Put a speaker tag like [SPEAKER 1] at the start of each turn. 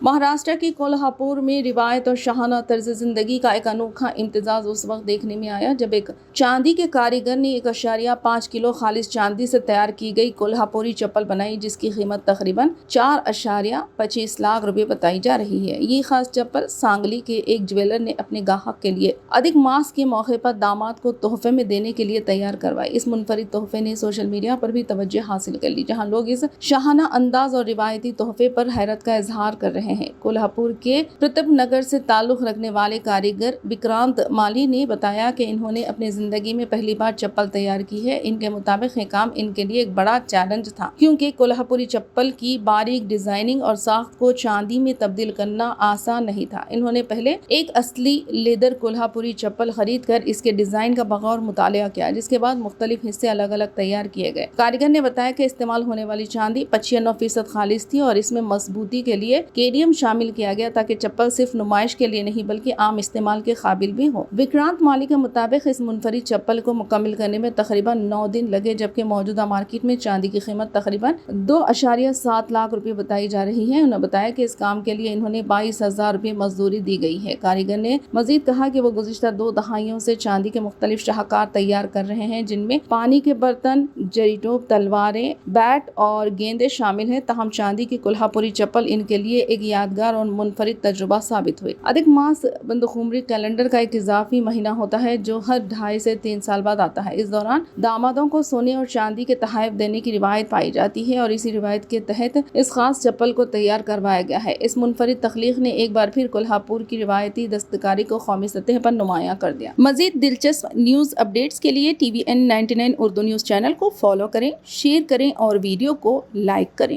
[SPEAKER 1] महाराष्ट्र की कोल्हापुर में रिवायत और शाहाना तर्ज जिंदगी का एक अनोखा इम्तिजाज उस वक्त देखने में आया जब एक चांदी के कारीगर ने 1.5 किलो खालिश चांदी से तैयार की गई कोल्हापुरी चप्पल बनाई, जिसकी कीमत तकरीबन 4.25 लाख रुपए बताई जा रही है। ये खास चप्पल सांगली के एक ज्वेलर ने अपने ग्राहक के लिए अधिक मास के मौके पर दामाद को तोहफे में देने के लिए तैयार करवाई। इस मुनफरिद तोहफे ने सोशल मीडिया पर भी तवज्जो हासिल कर ली, जहाँ लोग इस शाहाना अंदाज और रिवायती तोहफे पर हैरत का इजहार कर रहे हैं। कोल्हापुर के प्रताप नगर से ताल्लुक रखने वाले कारीगर विक्रांत माली ने बताया कि इन्होंने अपनी जिंदगी में पहली बार चप्पल तैयार की है। इनके मुताबिक ये काम इनके लिए एक बड़ा चैलेंज था, क्योंकि कोल्हापुरी चप्पल की बारीक डिजाइनिंग और साख्त को चांदी में तब्दील करना आसान नहीं था। इन्होंने पहले एक असली लेदर कोल्हापुरी चप्पल खरीद कर इसके डिजाइन का बगौर मुतालिया किया, जिसके बाद मुख्तलिफ हिस्से अलग अलग तैयार किए गए। कारीगर ने बताया कि इस्तेमाल होने वाली चांदी 95% खालिश थी और इसमें मजबूती के लिए केडियम शामिल किया गया ताकि चप्पल सिर्फ नुमाइश के लिए नहीं बल्कि आम इस्तेमाल के काबिल भी हो। विक्रांत माली के मुताबिक इस मुनफरिद चप्पल को मुकम्मल करने में तकरीबन 9 दिन लगे, जबकि मौजूदा मार्केट में चांदी की कीमत तकरीबन 2.7 लाख रुपए बताई जा रही है। उन्होंने बताया कि इस काम के लिए इन्होंने 22,000 रुपए मजदूरी दी गई है। कारीगर ने मजीद कहा कि वो गुज़िश्ता 2 दहाइयों से चांदी के मुख्तलिफ शाहकार तैयार कर रहे हैं, जिनमें पानी के बर्तन, जरीटोप, तलवारें, बैट और गेंदें शामिल हैं। तहम चांदी की कोल्हापुरी चप्पल इनके लिए एक यादगार और मुनफरिद तजुर्बा साबित हुई। अधिक मास बंदखुमरी कैलेंडर का एक इजाफी महीना होता है जो हर 2.5 से 3 साल बाद आता है। इस दौरान दामादों को सोने और चांदी के तोहफे देने की रिवायत पाई जाती है और इसी रिवायत के तहत इस खास चप्पल को तैयार करवाया गया है। इस मुनफरिद तख्लीक ने एक बार फिर कोल्हापुर की रिवायती दस्तकारी को कौमी सतह पर नुमायां कर दिया। मजीद दिलचस्प न्यूज अपडेट्स के लिए TVN 99 उर्दू न्यूज चैनल को फॉलो करें, शेयर करें और वीडियो को लाइक करें।